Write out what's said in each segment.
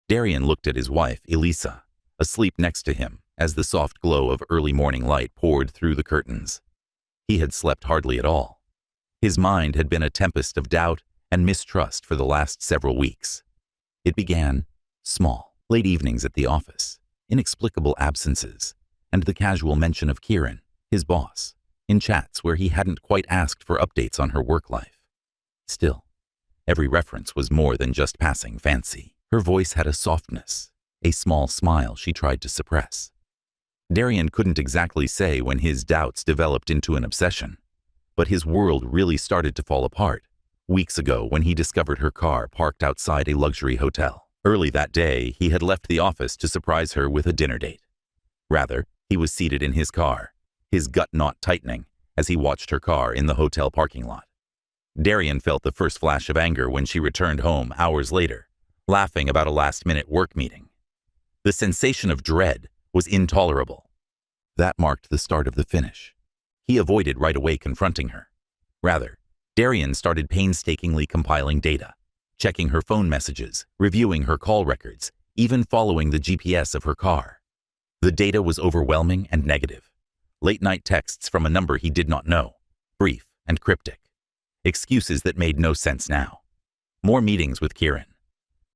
Darian looked at his wife, Elisa, asleep next to him as the soft glow of early morning light poured through the curtains. He had slept hardly at all. His mind had been a tempest of doubt and mistrust for the last several weeks. It began small, late evenings at the office, inexplicable absences, and the casual mention of Kieran, his boss, in chats where he hadn't quite asked for updates on her work life. Still, every reference was more than just passing fancy. Her voice had a softness, a small smile she tried to suppress. Darian couldn't exactly say when his doubts developed into an obsession, but his world really started to fall apart weeks ago when he discovered her car parked outside a luxury hotel. Early that day, he had left the office to surprise her with a dinner date. Rather, he was seated in his car, his gut knot tightening as he watched her car in the hotel parking lot. Darian felt the first flash of anger when she returned home hours later, laughing about a last-minute work meeting. The sensation of dread was intolerable. That marked the start of the finish. He avoided right away confronting her. Rather, Darian started painstakingly compiling data, checking her phone messages, reviewing her call records, even following the GPS of her car. The data was overwhelming and negative. Late-night texts from a number he did not know, brief and cryptic. Excuses that made no sense now. More meetings with Kieran.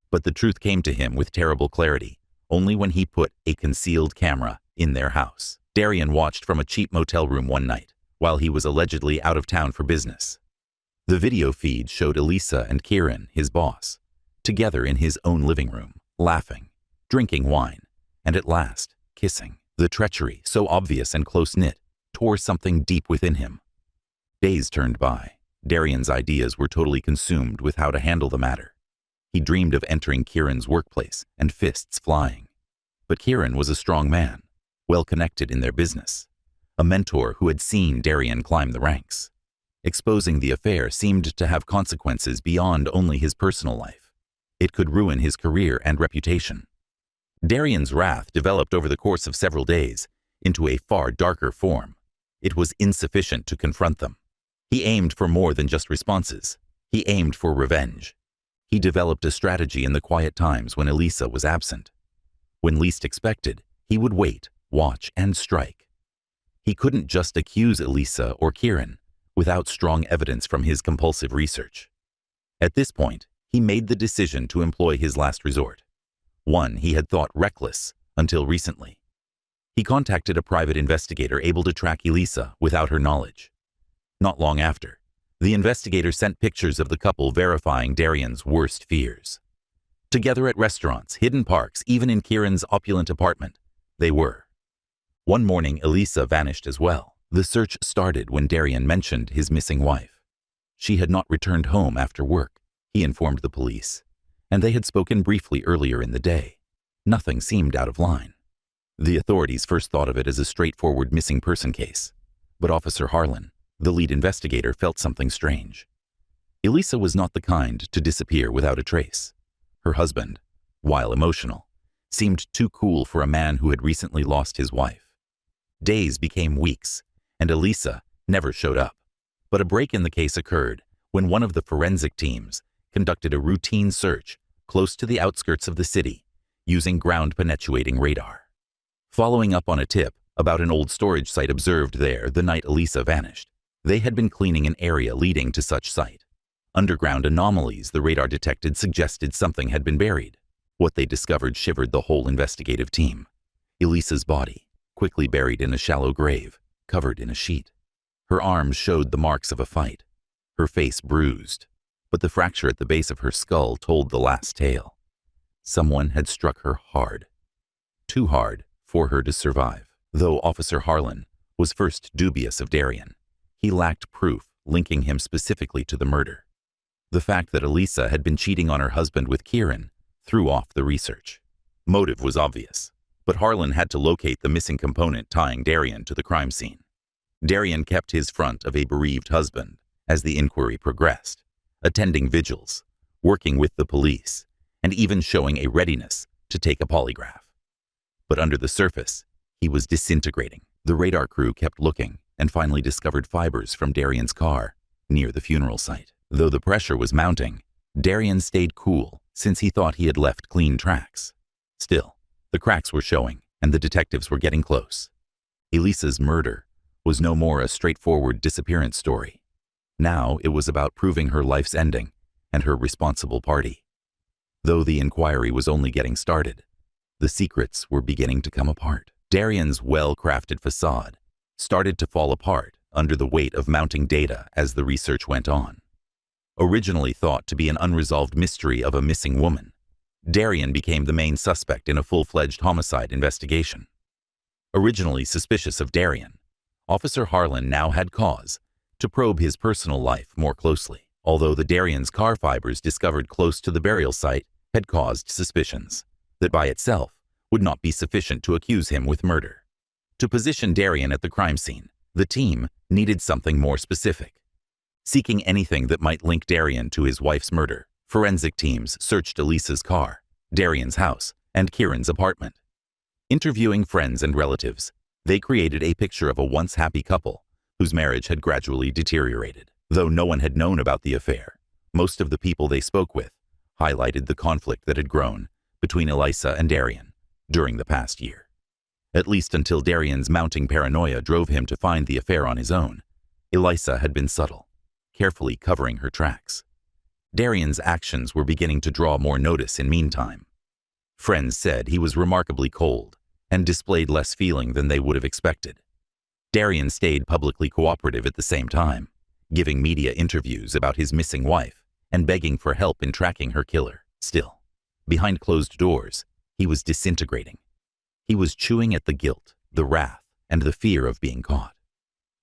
But the truth came to him with terrible clarity, only when he put a concealed camera in their house. Darian watched from a cheap motel room one night, while he was allegedly out of town for business. The video feed showed Elisa and Kieran, his boss, together in his own living room, laughing, drinking wine, and at last, kissing. The treachery, so obvious and close-knit, tore something deep within him. Days turned by. Darian's ideas were totally consumed with how to handle the matter. He dreamed of entering Kieran's workplace and fists flying. But Kieran was a strong man, well-connected in their business, a mentor who had seen Darian climb the ranks. Exposing the affair seemed to have consequences beyond only his personal life. It could ruin his career and reputation. Darian's wrath developed over the course of several days into a far darker form. It was insufficient to confront them. He aimed for more than just responses. He aimed for revenge. He developed a strategy in the quiet times when Elisa was absent. When least expected, he would wait, watch, and strike. He couldn't just accuse Elisa or Kieran without strong evidence from his compulsive research. At this point, he made the decision to employ his last resort, one he had thought reckless until recently. He contacted a private investigator able to track Elisa without her knowledge. Not long after, the investigator sent pictures of the couple verifying Darian's worst fears. Together at restaurants, hidden parks, even in Kieran's opulent apartment, they were. One morning, Elisa vanished as well. The search started when Darian mentioned his missing wife. She had not returned home after work, he informed the police, and they had spoken briefly earlier in the day. Nothing seemed out of line. The authorities first thought of it as a straightforward missing person case, but Officer Harlan, the lead investigator, felt something strange. Elisa was not the kind to disappear without a trace. Her husband, while emotional, seemed too cool for a man who had recently lost his wife. Days became weeks, and Elisa never showed up. But a break in the case occurred when one of the forensic teams conducted a routine search close to the outskirts of the city using ground-penetrating radar. Following up on a tip about an old storage site observed there the night Elisa vanished, they had been cleaning an area leading to such site. Underground anomalies the radar detected suggested something had been buried. What they discovered shivered the whole investigative team. Elisa's body, quickly buried in a shallow grave, covered in a sheet. Her arms showed the marks of a fight, her face bruised, but the fracture at the base of her skull told the last tale. Someone had struck her hard. Too hard for her to survive. Though Officer Harlan was first dubious of Darian, he lacked proof linking him specifically to the murder. The fact that Elisa had been cheating on her husband with Kieran threw off the research. Motive was obvious, but Harlan had to locate the missing component tying Darian to the crime scene. Darian kept his front of a bereaved husband as the inquiry progressed, attending vigils, working with the police, and even showing a readiness to take a polygraph. But under the surface, he was disintegrating. The radar crew kept looking and finally discovered fibers from Darian's car near the funeral site. Though the pressure was mounting, Darian stayed cool since he thought he had left clean tracks. Still, the cracks were showing, and the detectives were getting close. Elisa's murder was no more a straightforward disappearance story. Now it was about proving her life's ending and her responsible party. Though the inquiry was only getting started, the secrets were beginning to come apart. Darian's well-crafted facade started to fall apart under the weight of mounting data as the research went on. Originally thought to be an unresolved mystery of a missing woman, Darian became the main suspect in a full-fledged homicide investigation. Originally suspicious of Darian, Officer Harlan now had cause to probe his personal life more closely, although the Darian's car fibers discovered close to the burial site had caused suspicions that by itself would not be sufficient to accuse him with murder. To position Darian at the crime scene, the team needed something more specific. Seeking anything that might link Darian to his wife's murder, forensic teams searched Elisa's car, Darian's house, and Kieran's apartment. Interviewing friends and relatives, they created a picture of a once happy couple whose marriage had gradually deteriorated. Though no one had known about the affair, most of the people they spoke with highlighted the conflict that had grown between Elisa and Darian during the past year. At least until Darian's mounting paranoia drove him to find the affair on his own, Elisa had been subtle, carefully covering her tracks. Darian's actions were beginning to draw more notice in meantime. Friends said he was remarkably cold and displayed less feeling than they would have expected. Darian stayed publicly cooperative at the same time, giving media interviews about his missing wife and begging for help in tracking her killer. Still, behind closed doors, he was disintegrating. He was chewing at the guilt, the wrath, and the fear of being caught.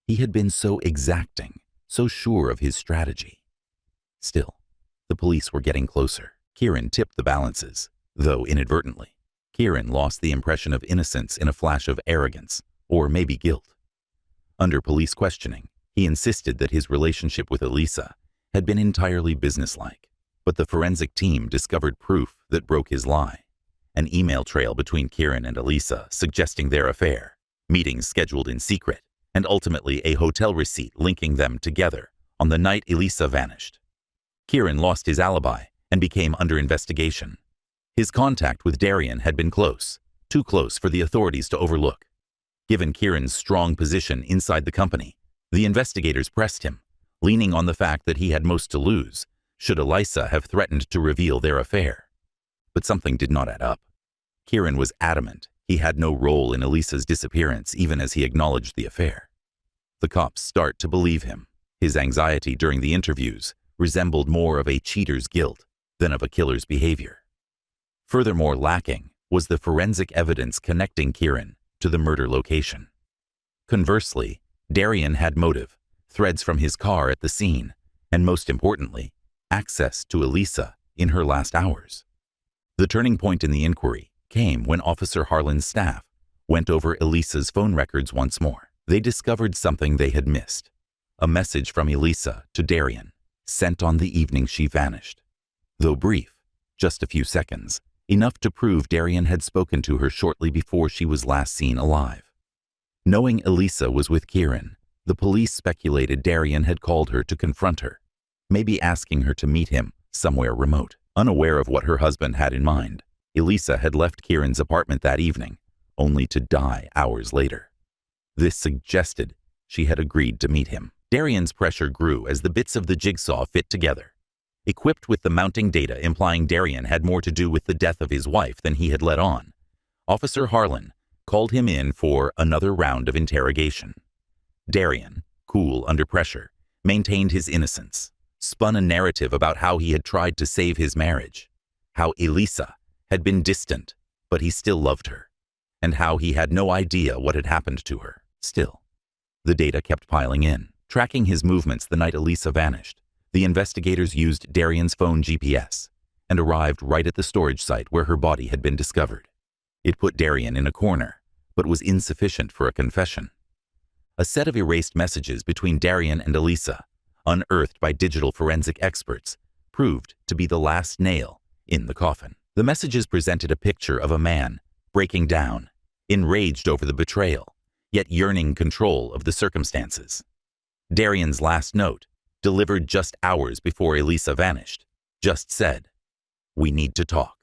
He had been so exacting, so sure of his strategy. Still, the police were getting closer. Kieran tipped the balances, though inadvertently. Kieran lost the impression of innocence in a flash of arrogance, or maybe guilt. Under police questioning, he insisted that his relationship with Elisa had been entirely businesslike, but the forensic team discovered proof that broke his lie. An email trail between Kieran and Elisa suggesting their affair, meetings scheduled in secret, and ultimately a hotel receipt linking them together on the night Elisa vanished. Kieran lost his alibi and became under investigation. His contact with Darian had been close, too close for the authorities to overlook. Given Kieran's strong position inside the company, the investigators pressed him, leaning on the fact that he had most to lose should Elisa have threatened to reveal their affair. But something did not add up. Kieran was adamant he had no role in Elisa's disappearance even as he acknowledged the affair. The cops start to believe him. His anxiety during the interviews resembled more of a cheater's guilt than of a killer's behavior. Furthermore lacking was the forensic evidence connecting Kieran to the murder location. Conversely, Darian had motive, threads from his car at the scene, and most importantly, access to Elisa in her last hours. The turning point in the inquiry came when Officer Harlan's staff went over Elisa's phone records once more. They discovered something they had missed, a message from Elisa to Darian, sent on the evening she vanished. Though brief, just a few seconds, enough to prove Darian had spoken to her shortly before she was last seen alive. Knowing Elisa was with Kieran, the police speculated Darian had called her to confront her, maybe asking her to meet him somewhere remote. Unaware of what her husband had in mind, Elisa had left Kieran's apartment that evening, only to die hours later. This suggested she had agreed to meet him. Darian's pressure grew as the bits of the jigsaw fit together. Equipped with the mounting data implying Darian had more to do with the death of his wife than he had let on, Officer Harlan called him in for another round of interrogation. Darian, cool under pressure, maintained his innocence, spun a narrative about how he had tried to save his marriage, how Elisa had been distant, but he still loved her, and how he had no idea what had happened to her. Still, the data kept piling in. Tracking his movements the night Elisa vanished, the investigators used Darian's phone GPS and arrived right at the storage site where her body had been discovered. It put Darian in a corner, but was insufficient for a confession. A set of erased messages between Darian and Elisa, unearthed by digital forensic experts, proved to be the last nail in the coffin. The messages presented a picture of a man breaking down, enraged over the betrayal, yet yearning control of the circumstances. Darian's last note, delivered just hours before Elisa vanished, just said, We need to talk.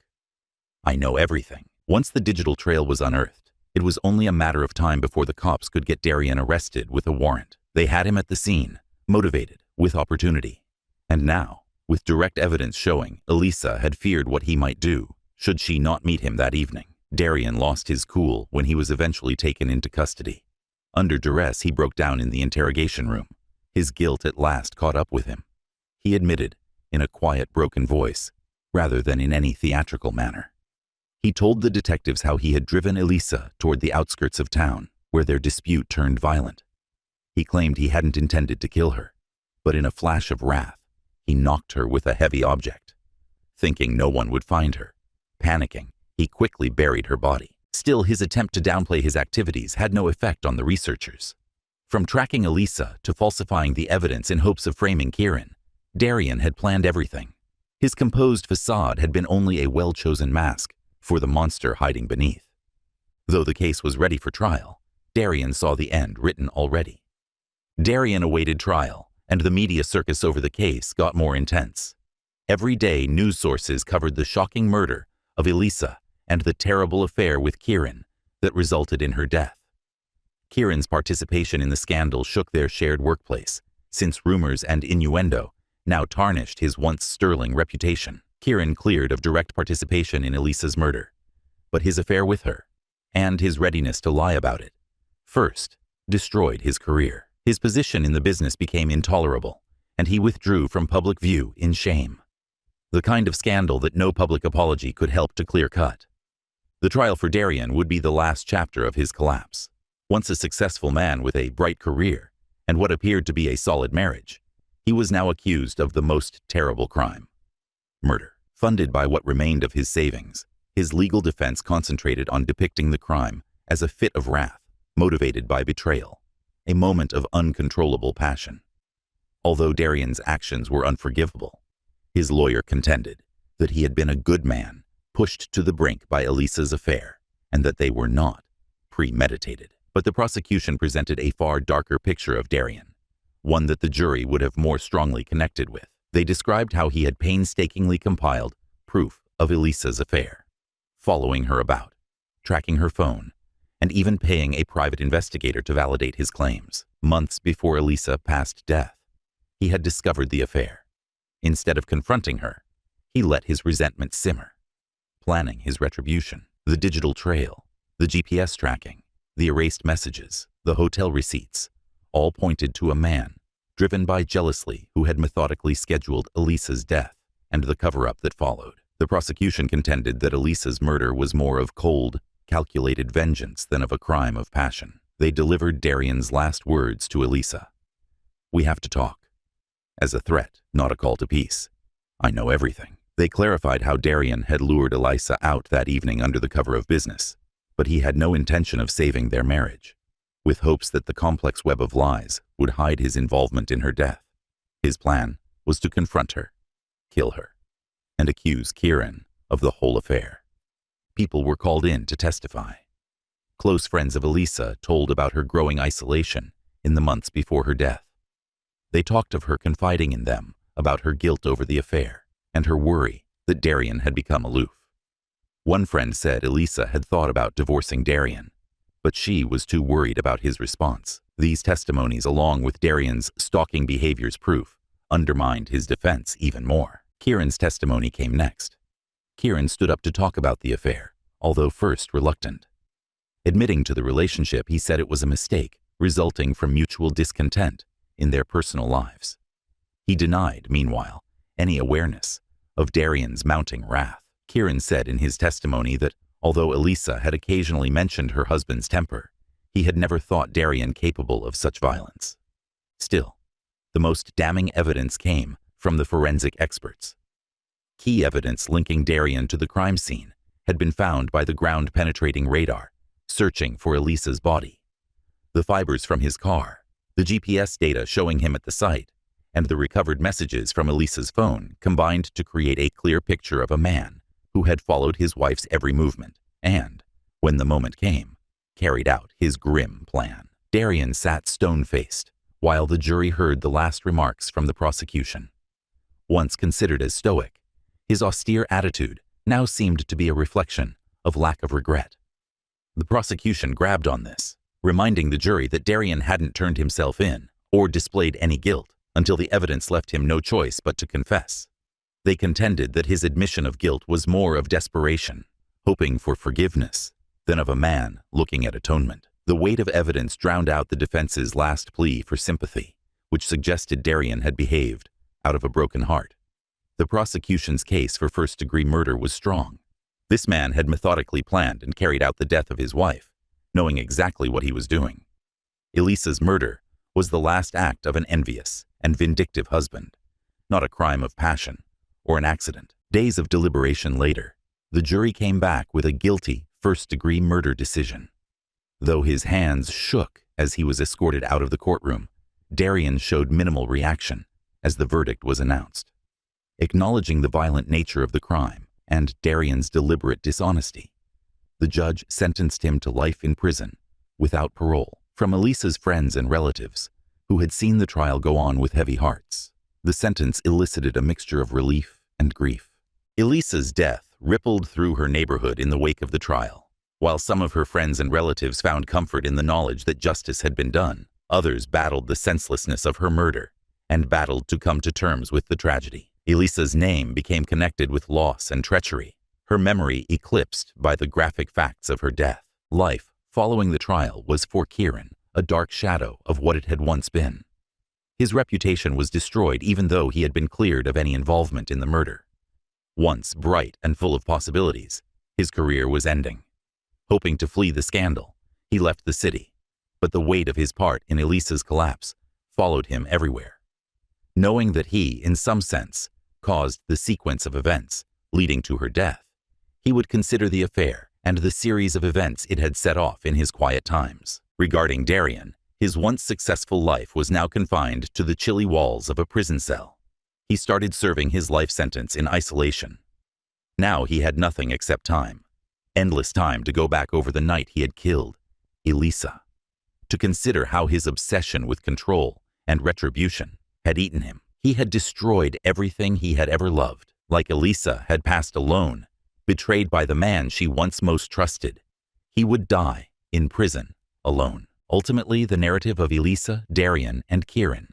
I know everything. Once the digital trail was unearthed, it was only a matter of time before the cops could get Darian arrested with a warrant. They had him at the scene, motivated, with opportunity. And now, with direct evidence showing Elisa had feared what he might do should she not meet him that evening. Darian lost his cool when he was eventually taken into custody. Under duress, he broke down in the interrogation room. His guilt at last caught up with him. He admitted, in a quiet, broken voice, rather than in any theatrical manner. He told the detectives how he had driven Elisa toward the outskirts of town, where their dispute turned violent. He claimed he hadn't intended to kill her, but in a flash of wrath, he knocked her with a heavy object. Thinking no one would find her, panicking, he quickly buried her body. Still, his attempt to downplay his activities had no effect on the researchers. From tracking Elisa to falsifying the evidence in hopes of framing Kieran, Darian had planned everything. His composed facade had been only a well-chosen mask for the monster hiding beneath. Though the case was ready for trial, Darian saw the end written already. Darian awaited trial, and the media circus over the case got more intense. Every day, news sources covered the shocking murder of Elisa and the terrible affair with Kieran that resulted in her death. Kieran's participation in the scandal shook their shared workplace, since rumors and innuendo now tarnished his once sterling reputation. Kieran cleared of direct participation in Elisa's murder, but his affair with her, and his readiness to lie about it, first destroyed his career. His position in the business became intolerable, and he withdrew from public view in shame. The kind of scandal that no public apology could help to clear-cut. The trial for Darian would be the last chapter of his collapse. Once a successful man with a bright career and what appeared to be a solid marriage, he was now accused of the most terrible crime: murder. Funded by what remained of his savings, his legal defense concentrated on depicting the crime as a fit of wrath, motivated by betrayal, a moment of uncontrollable passion. Although Darian's actions were unforgivable, his lawyer contended that he had been a good man, pushed to the brink by Elisa's affair, and that they were not premeditated. But the prosecution presented a far darker picture of Darian, one that the jury would have more strongly connected with. They described how he had painstakingly compiled proof of Elisa's affair, following her about, tracking her phone, and even paying a private investigator to validate his claims. Months before Elisa passed death, he had discovered the affair. Instead of confronting her, he let his resentment simmer, planning his retribution. The digital trail, the GPS tracking, the erased messages, the hotel receipts, all pointed to a man driven by jealousy who had methodically scheduled Elisa's death and the cover-up that followed. The prosecution contended that Elisa's murder was more of cold, calculated vengeance than of a crime of passion. They delivered Darian's last words to Elisa: "We have to talk," as a threat, not a call to peace. "I know everything." They clarified how Darian had lured Elisa out that evening under the cover of business, but he had no intention of saving their marriage, with hopes that the complex web of lies would hide his involvement in her death. His plan was to confront her, kill her, and accuse Kieran of the whole affair. People were called in to testify. Close friends of Elisa told about her growing isolation in the months before her death. They talked of her confiding in them about her guilt over the affair and her worry that Darian had become aloof. One friend said Elisa had thought about divorcing Darian, but she was too worried about his response. These testimonies, along with Darian's stalking behavior's proof, undermined his defense even more. Kieran's testimony came next. Kieran stood up to talk about the affair, although first reluctant. Admitting to the relationship, he said it was a mistake resulting from mutual discontent in their personal lives. He denied, meanwhile, any awareness of Darian's mounting wrath. Kieran said in his testimony that although Elisa had occasionally mentioned her husband's temper, he had never thought Darian capable of such violence. Still, the most damning evidence came from the forensic experts. Key evidence linking Darian to the crime scene had been found by the ground-penetrating radar, searching for Elisa's body. The fibers from his car, the GPS data showing him at the site, and the recovered messages from Elisa's phone combined to create a clear picture of a man who had followed his wife's every movement and, when the moment came, carried out his grim plan. Darian sat stone-faced while the jury heard the last remarks from the prosecution. Once considered as stoic, His austere attitude now seemed to be a reflection of lack of regret. The prosecution grabbed on this, reminding the jury that Darian hadn't turned himself in or displayed any guilt until the evidence left him no choice but to confess. They contended that his admission of guilt was more of desperation, hoping for forgiveness, than of a man looking at atonement. The weight of evidence drowned out the defense's last plea for sympathy, which suggested Darian had behaved out of a broken heart. The prosecution's case for first-degree murder was strong. This man had methodically planned and carried out the death of his wife, knowing exactly what he was doing. Elisa's murder was the last act of an envious and vindictive husband, not a crime of passion or an accident. Days of deliberation later, the jury came back with a guilty first-degree murder decision. Though his hands shook as he was escorted out of the courtroom, Darian showed minimal reaction as the verdict was announced. Acknowledging the violent nature of the crime and Darian's deliberate dishonesty, the judge sentenced him to life in prison without parole. From Elisa's friends and relatives, who had seen the trial go on with heavy hearts, the sentence elicited a mixture of relief and grief. Elisa's death rippled through her neighborhood in the wake of the trial. While some of her friends and relatives found comfort in the knowledge that justice had been done, others battled the senselessness of her murder and battled to come to terms with the tragedy. Elisa's name became connected with loss and treachery, her memory eclipsed by the graphic facts of her death. Life following the trial was for Kieran a dark shadow of what it had once been. His reputation was destroyed even though he had been cleared of any involvement in the murder. Once bright and full of possibilities, his career was ending. Hoping to flee the scandal, he left the city, but the weight of his part in Elisa's collapse followed him everywhere. Knowing that he, in some sense, caused the sequence of events leading to her death, he would consider the affair and the series of events it had set off in his quiet times. Regarding Darian, his once successful life was now confined to the chilly walls of a prison cell. He started serving his life sentence in isolation. Now he had nothing except time. Endless time to go back over the night he had killed Elisa, to consider how his obsession with control and retribution had eaten him. He had destroyed everything he had ever loved. Like Elisa had passed alone, betrayed by the man she once most trusted. He would die in prison alone. Ultimately, the narrative of Elisa, Darian, and Kieran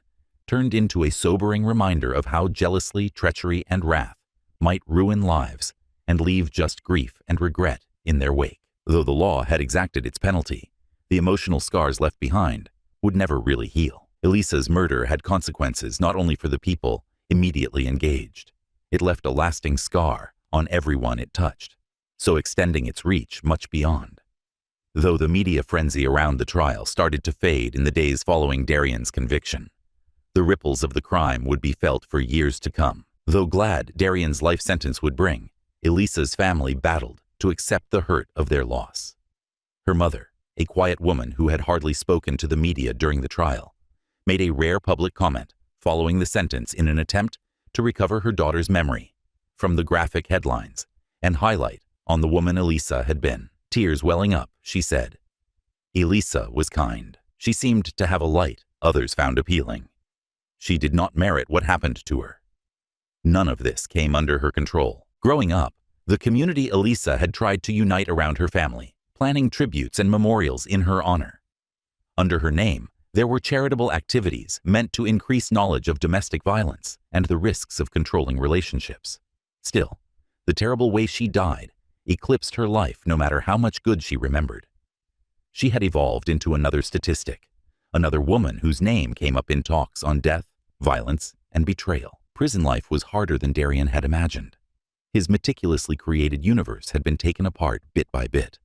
turned into a sobering reminder of how jealousy, treachery, and wrath might ruin lives and leave just grief and regret in their wake. Though the law had exacted its penalty, the emotional scars left behind would never really heal. Elisa's murder had consequences not only for the people immediately engaged. It left a lasting scar on everyone it touched, so extending its reach much beyond. Though the media frenzy around the trial started to fade in the days following Darian's conviction, the ripples of the crime would be felt for years to come. Though glad Darian's life sentence would bring, Elisa's family battled to accept the hurt of their loss. Her mother, a quiet woman who had hardly spoken to the media during the trial, made a rare public comment following the sentence in an attempt to recover her daughter's memory from the graphic headlines and highlight on the woman Elisa had been. Tears welling up, she said, "Elisa was kind. She seemed to have a light others found appealing. She did not merit what happened to her." None of this came under her control. Growing up, the community Elisa had tried to unite around her family, planning tributes and memorials in her honor. Under her name, there were charitable activities meant to increase knowledge of domestic violence and the risks of controlling relationships. Still, the terrible way she died eclipsed her life no matter how much good she remembered. She had evolved into another statistic, another woman whose name came up in talks on death, violence, and betrayal. Prison life was harder than Darian had imagined. His meticulously created universe had been taken apart bit by bit,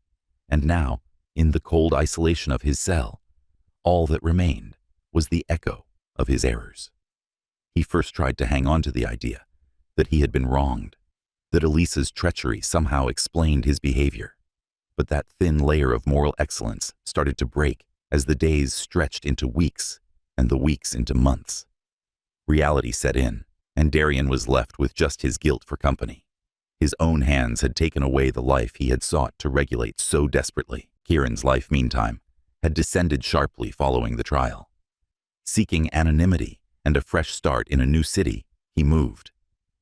and now, in the cold isolation of his cell, all that remained was the echo of his errors. He first tried to hang on to the idea that he had been wronged, that Elisa's treachery somehow explained his behavior. But that thin layer of moral excellence started to break as the days stretched into weeks and the weeks into months. Reality set in, and Darian was left with just his guilt for company. His own hands had taken away the life he had sought to regulate so desperately. Kieran's life, meantime, had descended sharply following the trial. Seeking anonymity and a fresh start in a new city, he moved.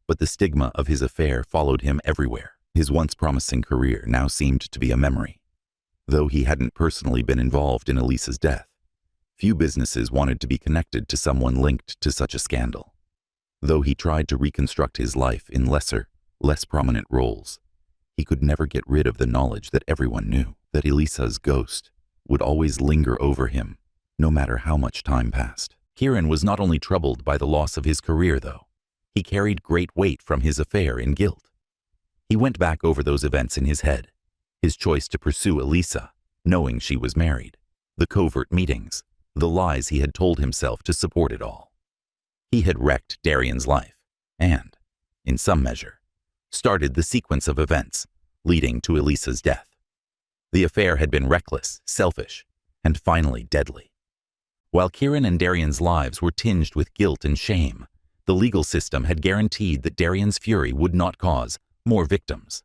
But the stigma of his affair followed him everywhere. His once promising career now seemed to be a memory. Though he hadn't personally been involved in Elisa's death, few businesses wanted to be connected to someone linked to such a scandal. Though he tried to reconstruct his life in lesser, less prominent roles, he could never get rid of the knowledge that everyone knew, that Elisa's ghost would always linger over him, no matter how much time passed. Kieran was not only troubled by the loss of his career, though. He carried great weight from his affair in guilt. He went back over those events in his head, his choice to pursue Elisa, knowing she was married, the covert meetings, the lies he had told himself to support it all. He had wrecked Darian's life and, in some measure, started the sequence of events leading to Elisa's death. The affair had been reckless, selfish, and finally deadly. While Kieran and Darian's lives were tinged with guilt and shame, the legal system had guaranteed that Darian's fury would not cause more victims.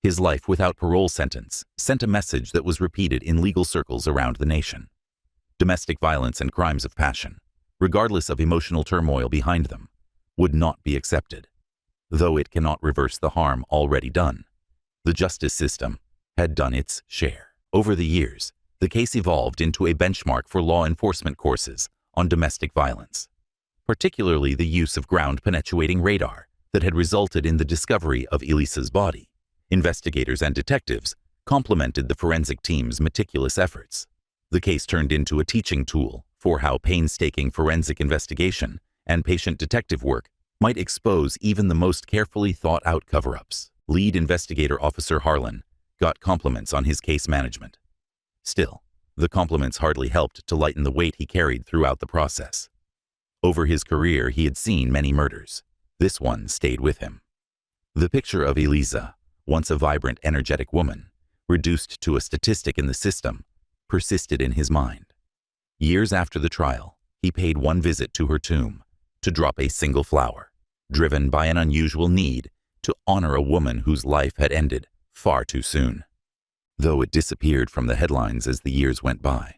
His life without parole sentence sent a message that was repeated in legal circles around the nation. Domestic violence and crimes of passion, regardless of emotional turmoil behind them, would not be accepted. Though it cannot reverse the harm already done, the justice system had done its share. Over the years, the case evolved into a benchmark for law enforcement courses on domestic violence, particularly the use of ground-penetrating radar that had resulted in the discovery of Elisa's body. Investigators and detectives complemented the forensic team's meticulous efforts. The case turned into a teaching tool for how painstaking forensic investigation and patient detective work might expose even the most carefully thought-out cover-ups. Lead investigator Officer Harlan got compliments on his case management. Still, the compliments hardly helped to lighten the weight he carried throughout the process. Over his career, he had seen many murders. This one stayed with him. The picture of Elisa, once a vibrant, energetic woman, reduced to a statistic in the system, persisted in his mind. Years after the trial, he paid one visit to her tomb to drop a single flower, driven by an unusual need to honor a woman whose life had ended far too soon. Though it disappeared from the headlines as the years went by,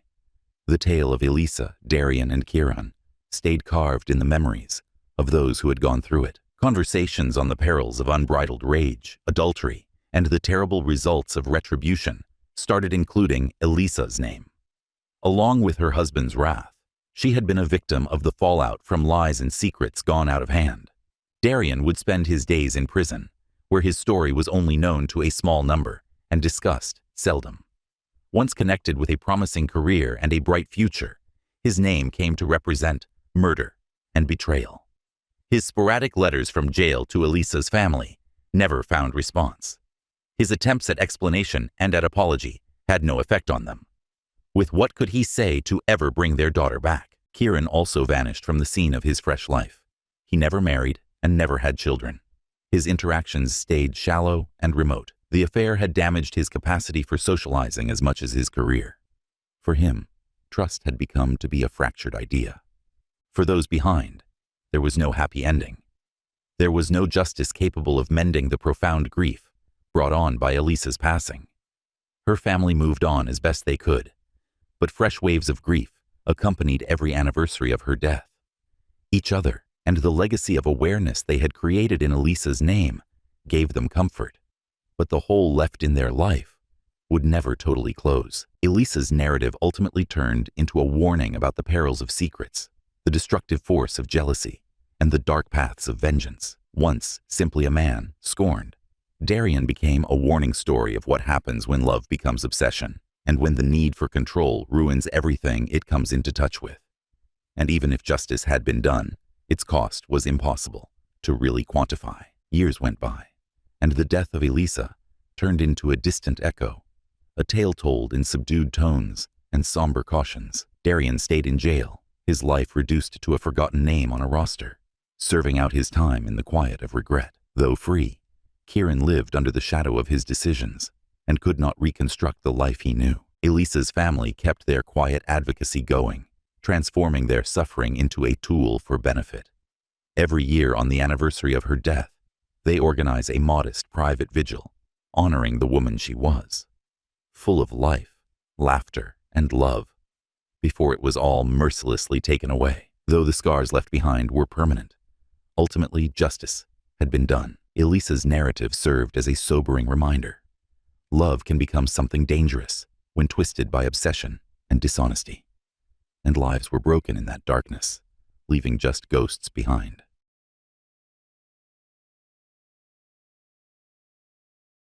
the tale of Elisa, Darian, and Kieran stayed carved in the memories of those who had gone through it. Conversations on the perils of unbridled rage, adultery, and the terrible results of retribution started including Elisa's name. Along with her husband's wrath, she had been a victim of the fallout from lies and secrets gone out of hand. Darian would spend his days in prison, where his story was only known to a small number and discussed seldom. Once connected with a promising career and a bright future, his name came to represent murder and betrayal. His sporadic letters from jail to Elisa's family never found response. His attempts at explanation and at apology had no effect on them. With what could he say to ever bring their daughter back? Kieran also vanished from the scene of his fresh life. He never married and never had children. His interactions stayed shallow and remote. The affair had damaged his capacity for socializing as much as his career. For him, trust had become to be a fractured idea. For those behind, there was no happy ending. There was no justice capable of mending the profound grief brought on by Elisa's passing. Her family moved on as best they could, but fresh waves of grief accompanied every anniversary of her death. Each other and the legacy of awareness they had created in Elisa's name gave them comfort, but the hole left in their life would never totally close. Elisa's narrative ultimately turned into a warning about the perils of secrets, the destructive force of jealousy, and the dark paths of vengeance. Once simply a man, scorned, Darian became a warning story of what happens when love becomes obsession, and when the need for control ruins everything it comes into touch with. And even if justice had been done, its cost was impossible to really quantify. Years went by, and the death of Elisa turned into a distant echo, a tale told in subdued tones and somber cautions. Darian stayed in jail, his life reduced to a forgotten name on a roster, serving out his time in the quiet of regret. Though free, Kieran lived under the shadow of his decisions and could not reconstruct the life he knew. Elisa's family kept their quiet advocacy going, transforming their suffering into a tool for benefit. Every year on the anniversary of her death, they organize a modest private vigil, honoring the woman she was, full of life, laughter, and love, before it was all mercilessly taken away. Though the scars left behind were permanent, ultimately justice had been done. Elisa's narrative served as a sobering reminder. Love can become something dangerous when twisted by obsession and dishonesty. And lives were broken in that darkness, leaving just ghosts behind.